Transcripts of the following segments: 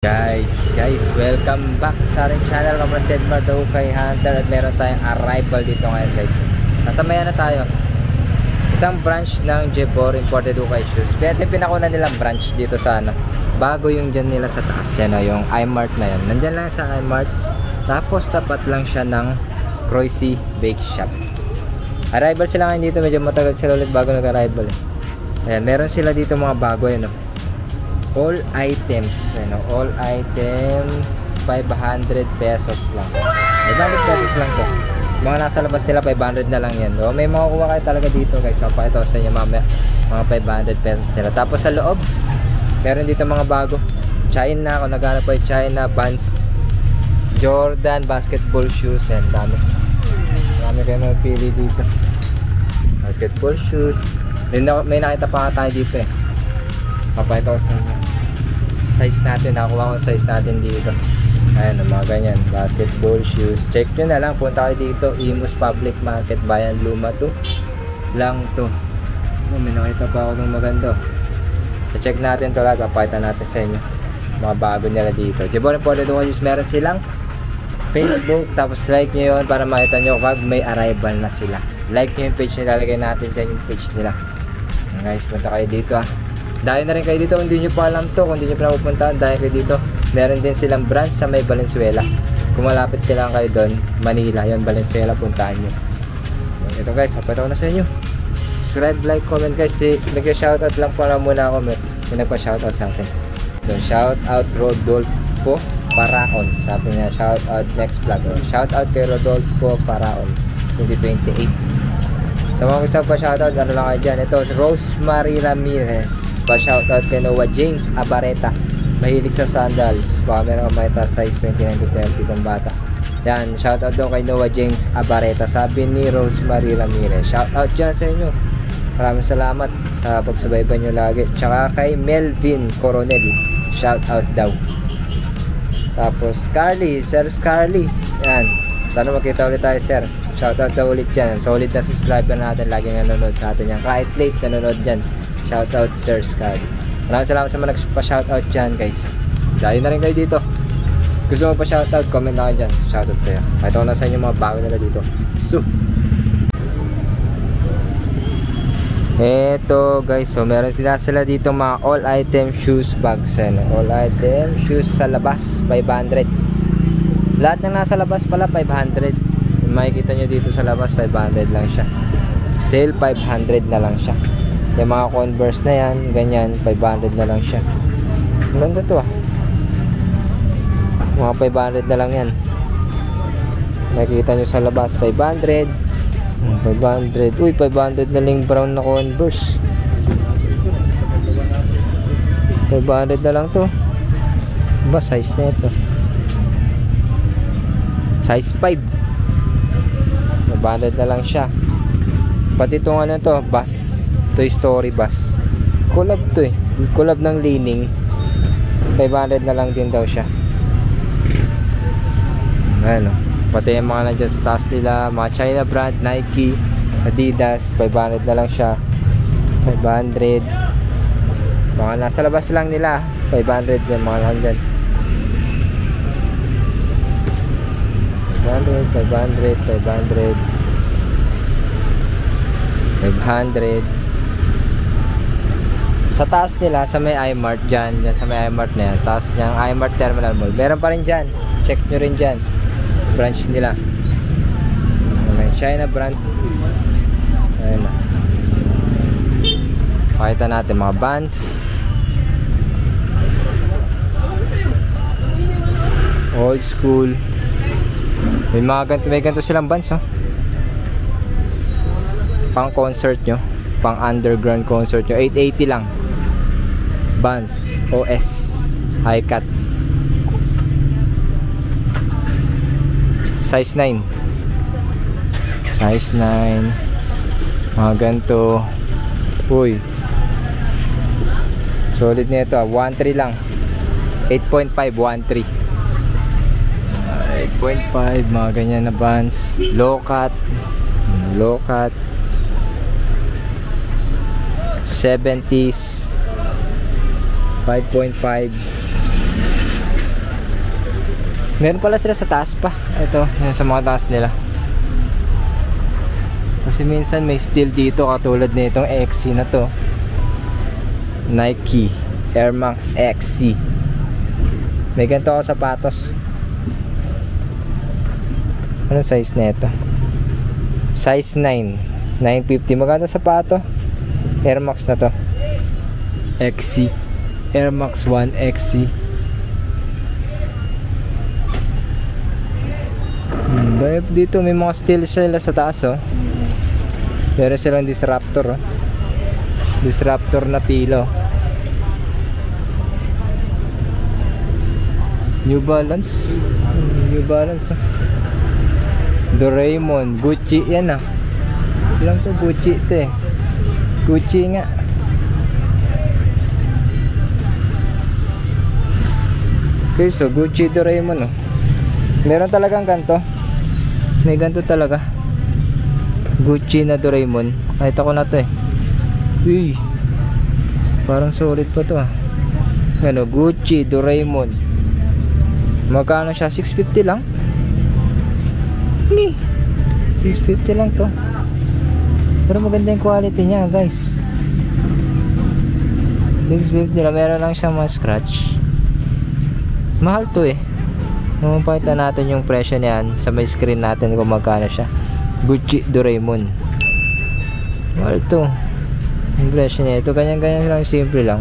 Guys, welcome back sa ating channel. Kamara Sedmar daw kay Hunter at meron tayong arrival dito ngayon guys. Nasa maya na tayo. Isang branch ng Jebor Imported Ukay Shoes. Pwede pinakuna nilang branch dito sa ano. Bago yung dyan nila sa taas yan, yung iMart na yan. Nandyan lang sa iMart. Tapos tapat lang siya ng Croisy Bake Shop. Arrival sila ngayon dito. Medyo matagal sila ulit bago nag-arrival Ayan, meron sila dito mga bago yan all items, all items 500 pesos lang. 500 pesos lang to. Mga nasa labas nila 500 na lang yan. So, may makukuha kayo talaga dito guys. Papakita ko sa inyo mamaya mga 500 pesos nila. Tapos sa loob meron dito mga bago China, kung naghanap po yung China Vans, Jordan basketball shoes. Yan, dami kayo magpili dito. Basketball shoes. May nakita pa nga tayo dito papakita ko sa inyo size natin. Nakuha ko size natin dito. Ayan, mga ganyan basketball shoes. Check nyo na lang, punta kayo dito, Imus Public Market, Bayan Luma to lang to. May nakita pa ako ng maganda. Check natin to lahat, papakita natin sa inyo mga bago nila dito. Jebor Imported Ukay Shoes, meron silang Facebook, tapos like nyo yun para makita nyo pag may arrival na sila. Like nyo yung page nila, lalagay natin dyan yung page nila. Guys, punta kayo dito Dahil na rin kayo dito, kung hindi nyo pa alam to, kung hindi nyo pa napupuntahan, dahil kayo dito, meron din silang branch sa may Valenzuela. Kung malapit ka lang kayo doon, Manila, yun, Valenzuela, puntahan nyo. Ito guys, papatay ko na sa inyo. Subscribe, like, comment guys. Nag-shoutout lang para muna ako, may nagpa-shoutout sa atin. So, shoutout Rodolfo Paraon. Sabi niya, shoutout next vlog. Shoutout kay Rodolfo Paraon, 2028. Sa mga gusto pa shoutout, ano lang kayo dyan. Ito, Rosemary Ramirez. Pa-shoutout kay Noah James Abareta. Mahilig sa sandals. Baka meron ka makita size 29 to 30 kung bata. Yan, shoutout doon kay Noah James Abareta. Sabi ni Rosemary Ramirez. Shoutout dyan sa inyo. Maraming salamat sa pagsubaybay nyo lagi. Tsaka kay Melvin Coronel. Shoutout daw. Tapos Carly, Sir Carly. Yan. Sana makita ulit tayo, sir. Shoutout daw ulit dyan. Solid na subscriber natin. Laging nanonood sa atin yan. Kahit late nanonood dyan. Shoutout Sir Scott. Maraming salamat sa mga nagpa-shoutout dyan guys. Dahil na rin kayo dito. Gusto mo pa-shoutout, comment na kayo dyan. Shoutout kayo. Kahit ako na sa inyo mga bago nila dito. So eto guys, so meron sila dito mga all item shoes bags. All item shoes sa labas 500. Lahat ng nasa labas pala 500. Makikita nyo dito sa labas 500 lang siya. Sale 500 na lang siya. Yung mga Converse na yan, ganyan 500 na lang siya. Ang ganda to mga 500 na lang yan. Makikita nyo sa labas 500. Uy, 500 na lang brown na Converse. 500 na lang to. Ba size na ito? Size 5. 500 na lang siya. Pati itong ano to, bus, Toy Story bus, collab to collab ng Lining. 500 na lang din daw siya. Ano, pati yung mga nandiyan sa taas nila, mga China brand, Nike, Adidas, 500 na lang siya. 500. Mga nasa labas lang nila 500 yung mga nandyan. 500 sa taas nila, sa may iMart dyan sa may iMart na yan, taas niyang iMart Terminal Mall, meron pa rin dyan. Check nyo rin dyan branch nila. May China brand. Ayun na, pakita natin mga Vans, old school. May ganito silang Vans pang concert nyo, pang underground concert nyo, 880 lang. Vans OS high cut, size 9. Mga ganito. Uy, solid nito 1.3 lang. 8.5 1.3 8.5, mga ganyan na Vans. Low cut 70s 5.5 Meron pala sila sa taas pa. Ito, yun sa mga taas nila. Kasi minsan may steel dito katulad nitong XC na to. Nike Air Max XC. May ganito ako sapatos. Anong size nito? Size 9. 950. Maganda sapato. Air Max na to. XC. Air Max 1 XC. Dito may mga steel sila sa taas, oh. Meron silang disruptor, oh. Disruptor na pilo. New Balance. New Balance, oh. Doraemon, Gucci yan, ah. Ilang to, Gucci ito, eh. Gucci nga. Okay, so Gucci Doraemon, oh. Meron talagang ganto. May ganto talaga. Gucci na Doraemon. Nakita ko na to, eh. Uy, parang solid pa to, ah. Ano, Gucci Doraemon. Magkano siya? 650 lang. 650 lang to. Pero maganda yung quality niya, guys. 650 lang. Meron lang siyang mga scratch. Mahal to, eh. Mapapakita natin yung presyo niyan sa may screen natin kung magkano siya. Gucci Doraemon. Mahal to. Yung presyo niya. Ito ganyan-ganyan lang, simple lang.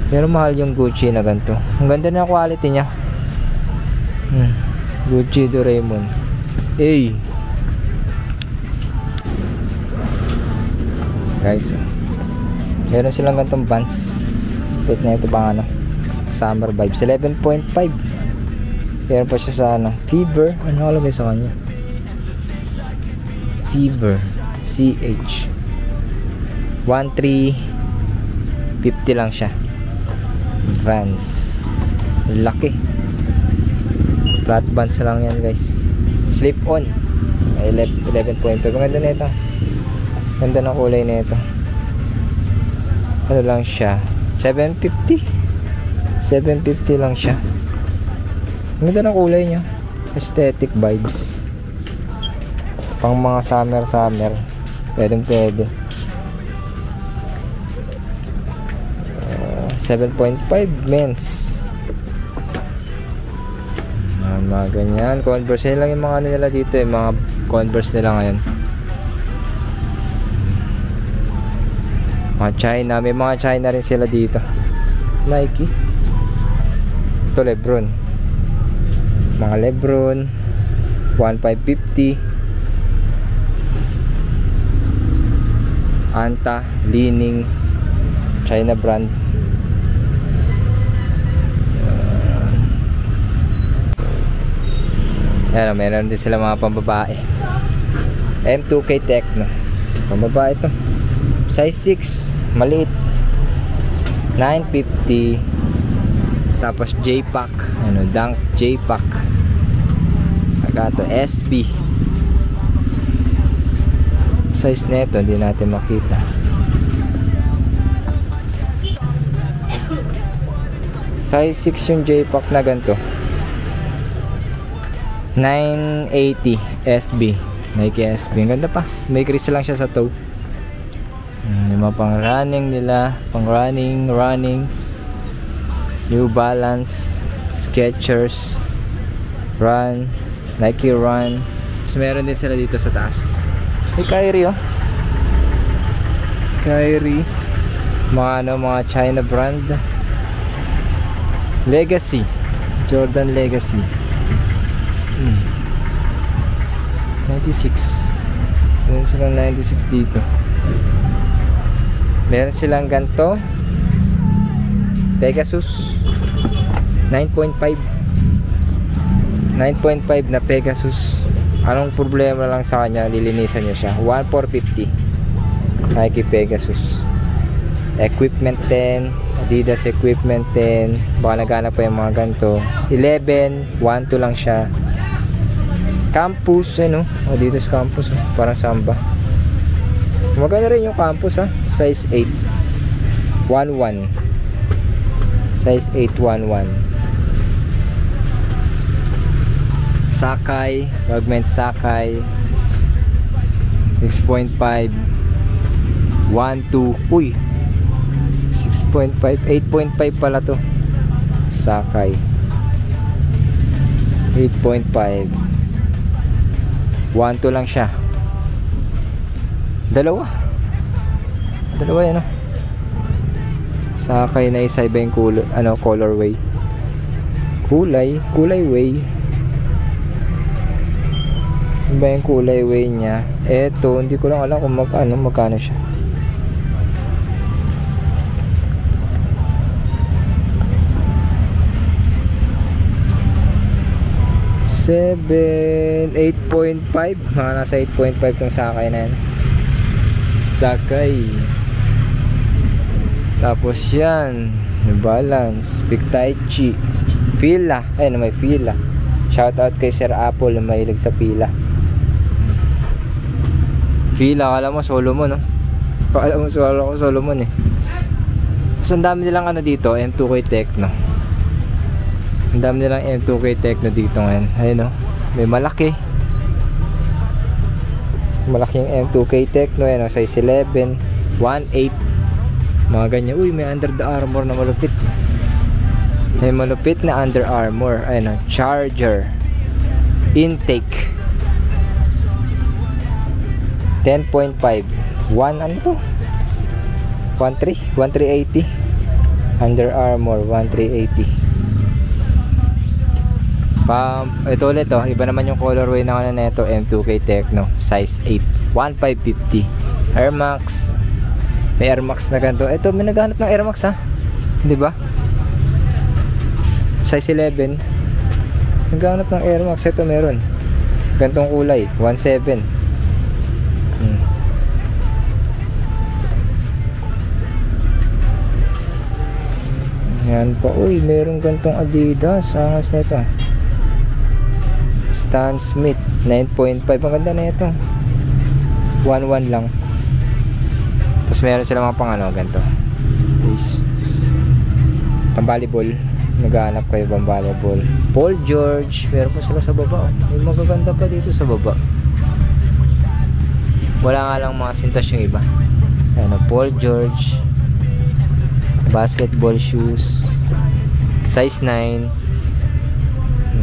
Pero mahal yung Gucci na ganito. Ang ganda na quality niya. Gucci Doraemon. Hey guys, meron silang ganitong bands. Fit na ito pang ano, Summer Vibes 11.5. Meron pa siya sa ano, Fever. Ano nakalagay sa kanya? Fever CH 1350 lang siya. Vans, laki. Flat bands lang yan, guys. Slip on 11.5. Maganda na ito. Ganda ng kulay na ito. Ano lang siya, 750 lang siya. Ganda ng kulay niya. Aesthetic vibes. Pang mga summer. Pwede. 7.5 men's. Mga ganyan. Converse lang yung mga ano nila dito, yung mga Converse nila ngayon. Mga China. May mga China rin sila dito. Nike. Ito Lebron. Mga Lebron 1550. Anta, Li-Ning, China brand. Ayan, meron din sila mga pambabae. M2K Techno. Pambabae ito. Size 6. Maliit. 950. Tapos J-Pack. Ano, Dunk J-Pack. Agato SB. Size neto hindi natin makita. Size 6 yung J-Pack na ganito. 980 SB. Nike SB. Ang ganda pa. May crease lang siya sa toe. Yung mga pang running nila. Pang running. New Balance. Skechers. Run. Nike Run. So, meron din sila dito sa taas. May Kyrie, oh. Kyrie. Mga China brand. Legacy. Jordan Legacy. 96. Meron silang 96 dito. Meron silang ganito. Pegasus 9.5 na Pegasus. Anong problema lang sa kanya, lilinisan niya siya. 1,450 Nike Pegasus. Equipment 10, Adidas equipment 10. Baka naghanap pa yung mga ganito. 11, 1,2 lang siya. Campus, ano? Adidas Campus, oh. Parang Samba. Maganda rin yung Campus, ha. Size 8 11. Size 8 11. Sakai, fragment Sakai 6.5 1, 2, uy 6.5, 8.5 pala to. Sakai 8.5 1, 2 lang siya. Dalawa yan, no? Sakai na isa, iba yung colorway. Kulay way. Iba yung kulay way niya. Eto, hindi ko lang alam kung magkano siya. $7, 8.5. Mga nasa 8.5 tong Sakai na yan. Sakai. Tapos yan, New Balance, Big Taichi, Fila. Ayun, may Fila. Shoutout kay Sir Apple na mahilig sa Fila. Fila, akala mo Solomon, no? Akala mo Solomon eh. So, ang dami nilang dito, M2K Techno. Ang dami nilang M2K Techno dito ngayon. Ayun, no? May malaki. Malaking M2K Techno, no? Size 11, 1.8. Mga ganyan. Uy, may Under Armour na malupit. May malupit na Under Armour. Ayun, charger. Intake 10.5. 1 ano to? 1380. Under Armour 1380. Ito ulit, oh. Iba naman yung colorway na neto, M2K Techno size 8, 1550. Air Max. May Air Max na ganito. Ito, may naghanap ng Air Max, ha? Di ba? Size 11. Naghanap ng Air Max. Ito meron. Gantong kulay. 1.7. Yan pa. Uy, meron gantong Adidas. Angas na ito. Stan Smith. 9.5. Ang ganda na ito. 1.1 lang. Tapos meron sila mga pang ganito. Please. Pang-volleyball. Naghahanap kayo pang-volleyball. Paul George. Meron pa sila sa baba. May magaganda pa dito sa baba. Wala nga lang mga sintas yung iba. Paul George. Basketball shoes. Size 9.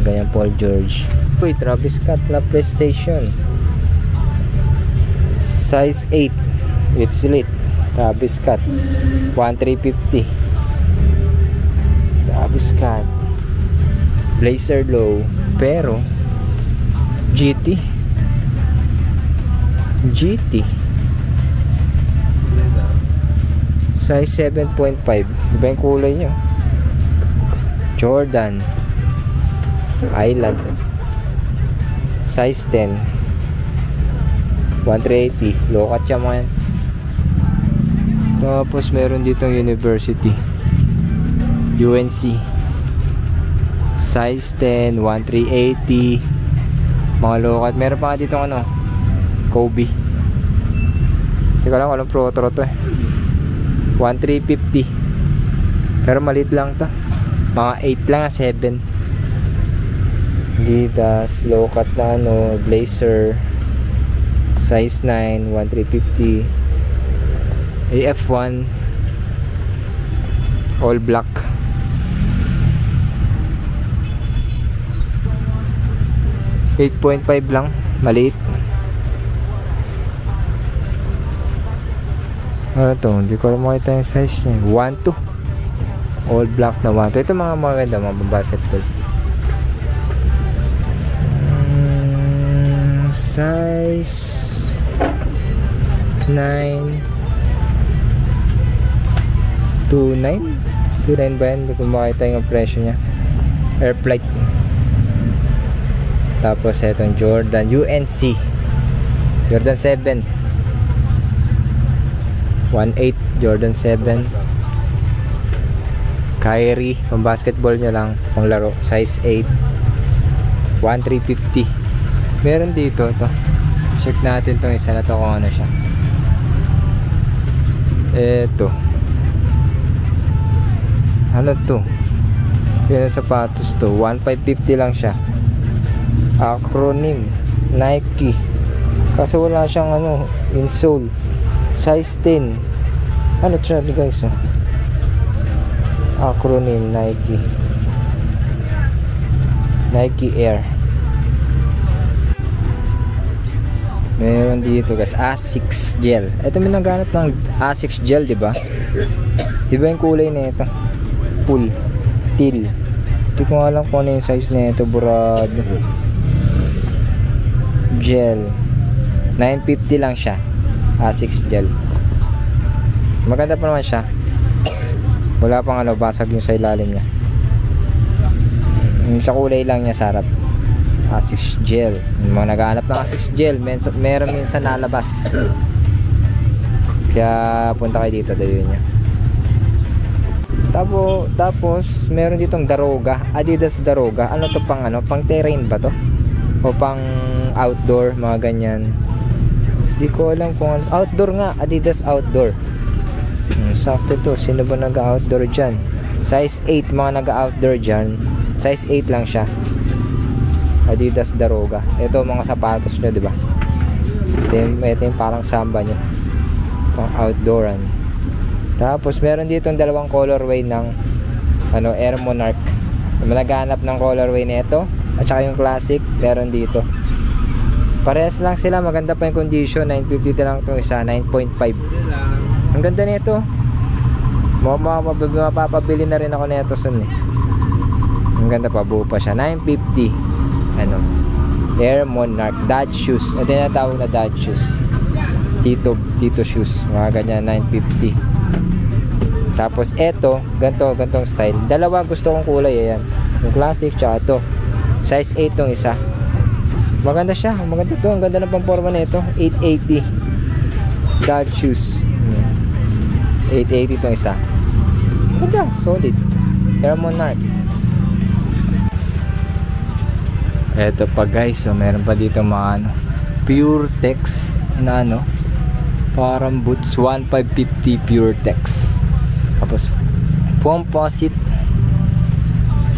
Ganyan Paul George. Uy, Travis Scott na PlayStation. Size 8. It's lit. Travis Scott 1350. Travis Scott Blazer Low, pero GT size 7.5. Diba yung kulay nyo? Jordan Island size 10, 1380. Low cut siya mga yan. Tapos meron ditong University UNC size 10, 1380. Mga low cut. Meron pa nga ditong Kobe. Hindi ko lang anong pro-tro to eh. 1350. Pero maliit lang to. Mga 8 lang, 7. Adidas low cut na Blazer size 9, 1350. AF1 all black. $8.5 lang, maliit. Ano to? Hindi ko makita yung size niya. 1, 2 all black na 1, 2. Ito mga maganda, mga basketball. Size 9, 29 ba yan? Hindi ko makita yung presyo nya. Air Flight. Tapos etong Jordan UNC Jordan 7 1.8 Jordan 7. Kyrie, pang basketball nyo lang, pang laro, size 8, 1350. Meron dito to. Check natin tong isa na to kung ano siya. Eto, ano to? Yan ang sapatos to, 1,550 lang siya. Acronym Nike. Kasi wala siyang ano, insole. Size 10. Ano siya guys? Oh? Acronym Nike. Nike Air. Meron dito guys, Asics Gel. Ito may naghanap ng Asics Gel, di ba? Di ba yung kulay nito? Full teal. Hindi ko alam kung ano yung size nito, burado. Gel. 950 lang siya. Asics Gel. Maganda pa naman siya. Wala pang ano, basag yung sa ilalim niya. Yung sa kulay lang niya sa harap. Asics Gel. Yung mga naghahanap ng Asics Gel, meron minsan nalabas. Kaya punta kayo dito, dahil nyo. Tapos meron ditong Daroga, Adidas Daroga. Ano to, pang ano? Pang terrain ba to? O pang outdoor, mga ganyan. Di ko alam kung ano. Outdoor nga, Adidas Outdoor. Sakto to. Sino ba nag-outdoor dyan? Size 8 mga nag-outdoor dyan. Size 8 lang siya. Adidas Daroga. Ito mga sapatos nyo, di ba? Ito yung parang samba nyo. Pang outdooran. Tapos meron dito yung dalawang colorway ng ano, Air Monarch. Naghahanap ng colorway nito at saka yung classic, meron dito. Parehas lang sila, maganda pa yung condition. 950 lang itong isa, 9.5. Ang ganda nito. Mapapabili na rin ako nito soon eh. Ang ganda pa, buo pa siya. 950. Ano, Air Monarch Dad shoes. Ito yung natawag na Dad shoes. Tito shoes. Mga ganyan, 950. Tapos eto, gantong style. Dalawa gusto kong kulay, ayan. Yung classic tsaka ito. Size 8 tong isa. Maganda siya, maganda to. Ang ganda ng pamporma na ito. 880 Dad shoes. 880 tong isa. Maganda, solid. Air Monarch. Eto pa guys, so meron pa dito mga ano, Pure Tex na ano, parang boots. 1550 Pure Tex. Tapos Composite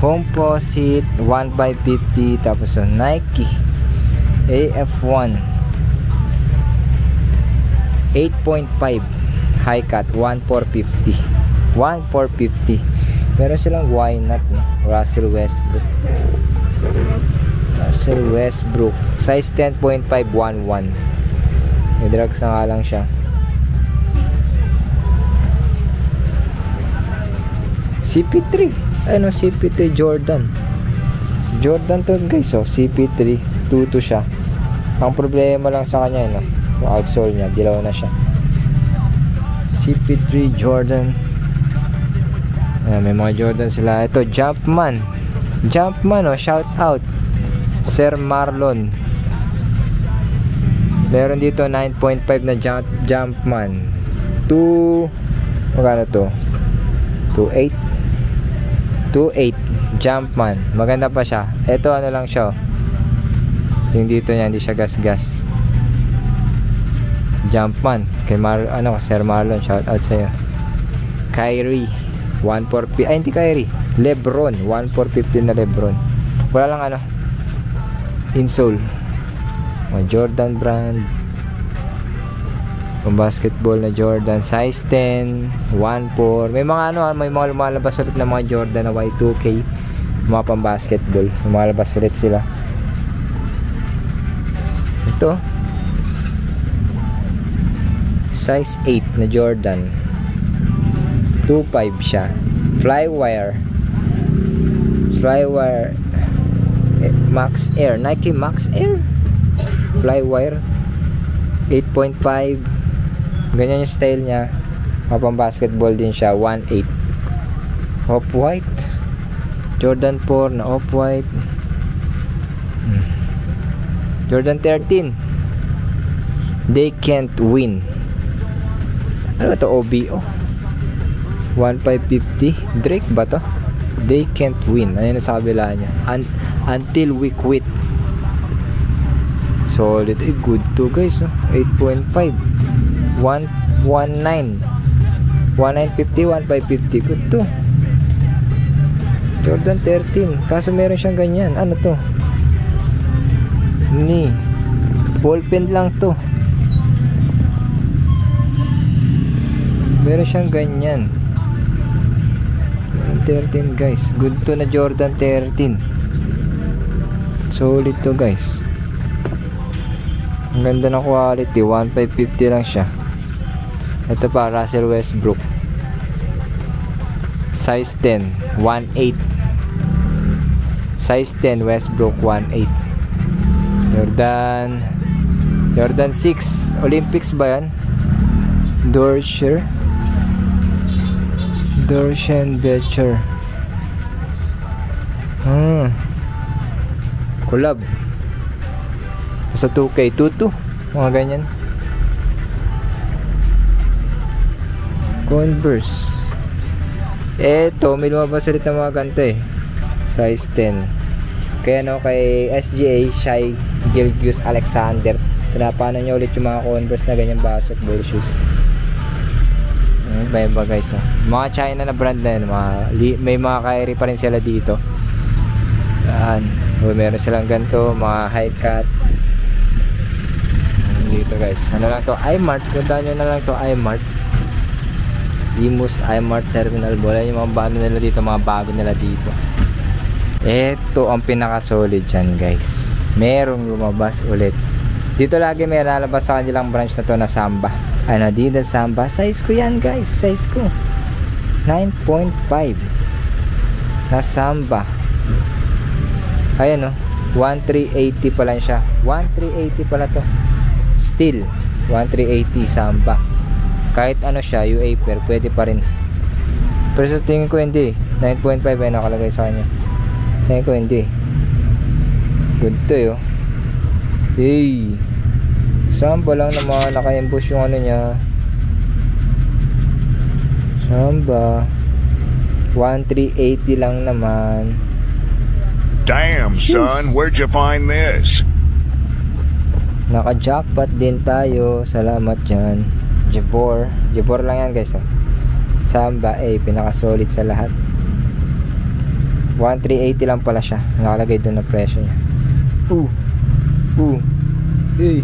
1550. Tapos so Nike AF1 8.5 high cut 1450. Meron silang why not, no? Russell Westbrook size 10.511. May drugs na nga lang siya. CP3. Ano, CP3 Jordan to guys, oh. CP3 tuto siya. Ang problema lang sa kanya, no? Yung outsole niya, dilaw na siya. CP3 Jordan. Ayan, may mga Jordan sila. Ito, Jumpman, oh, shout out Sir Marlon. Meron dito 9.5 na Jumpman. Magkano to? 2.8 Jumpman. Maganda pa siya. Ito ano lang siya, yung dito niya, hindi siya gas. Jumpman kay Sir Marlon, shout out sa'yo. Kyrie 1450. Ay, hindi Kyrie, Lebron 1450 na Lebron. Wala lang ano, insole. Jordan brand. Pang basketball na Jordan, size 10, 1.4. May mga ano, may mga lumalabas ulit na mga Jordan na Y2K, mga pang basketball. Lumalabas ulit sila. Ito, size 8 na Jordan, 2.5 siya. Flywire Max Air, Nike Max Air Flywire 8.5. Ganyan yung style niya. Mapang basketball din siya. 1.8. Off-white Jordan 4 na off-white. Jordan 13 They Can't Win. Ano ba ito? OBO 1550. Drake ba to? They Can't Win. Ano yun sa kabila niya? Until We Quit. Solid. Good to guys, no? 8.5 119 1950 1550. Good to. Jordan 13. Kaso meron siyang ganyan. Ano to? Ni ball pen lang to. Meron siyang ganyan. 13 guys. Good to na Jordan 13. Solid to guys. Ang ganda ng quality. 1,550 lang siya. Ito pa, Russell Westbrook. Size 10, 1,8. Size 10, Westbrook 1,8. Jordan 6. Olympics ba yan? Dorsher Becher. Collab. Sa 2K, 2-2. Mga ganyan. Converse. Eto, may lumabas ulit ng mga ganito eh. Size 10. Kaya no, kay SGA, Shai Gilgeous-Alexander. Pinapaano nyo ulit yung mga Converse na ganyan basketball shoes. Iba guys. Mga China na brand na yun. May mga Kyrie pa rin sila dito. Yan. Meron silang ganito. Mga high cut. Dito guys. Ano lang to? iMart. Puntaan nyo na lang to. iMart. Imus iMart Terminal Bola. Yung mga bago nila dito. Mga bago nila dito. Ito ang pinaka solid dyan guys. Merong lumabas ulit. Dito lagi may lalabas sa kanilang branch na to na Samba. Adidas Samba. Size ko yan guys. Size ko 9.5 na Samba. Ayan o. 1,380 pa lang siya. 1,380 pala to. Still 1,380 Samba. Kahit ano siya UA pair, pwede pa rin. Pero sa tingin ko hindi. 9.5 ay nakalagay sa kanya. Tingin ko hindi. Good to yun. Hey, Samba lang naman, naka-emboss yung ano niya. Samba 1,380 lang naman. Damn son, where'd you find this? Naka-jackpot din tayo. Salamat dyan. Jabor lang yan guys oh. Samba pinaka-solid sa lahat. 1,380 lang pala siya. Nakalagay doon na presyo niya. Hey.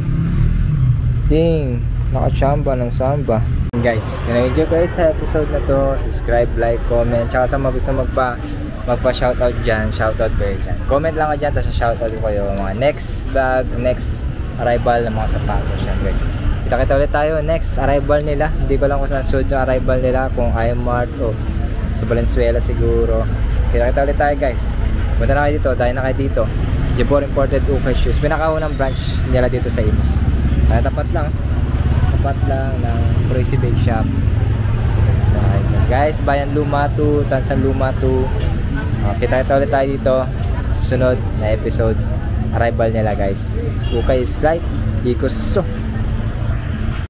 Ding, nakachamba ng Samba. Guys, kung nag-enjoy kayo sa episode na to, subscribe, like, comment. Tsaka sa mga gusto magpa-shoutout dyan, shoutout kayo dyan. Comment lang kayo dyan, tapos shoutout ko kayo. Mga next vlog, next arrival ng mga sapatos yan guys. Kita ulit tayo, next arrival nila. Hindi ko lang kung saan suod yung arrival nila, kung iMart o sa Valenzuela siguro. Kita ulit tayo guys. Punta na kayo dito, dahil na kayo dito. Jabor Imported Ukay Shoes. Pinakaunang branch nila dito sa Imus. Tapat lang ng Crazy Bake Shop. Guys, Bayan Luma 2, Tansan Luma 2. Kita ulit tayo dito. Susunod na episode. Arrival nila guys. Ukay is life. Ikuso.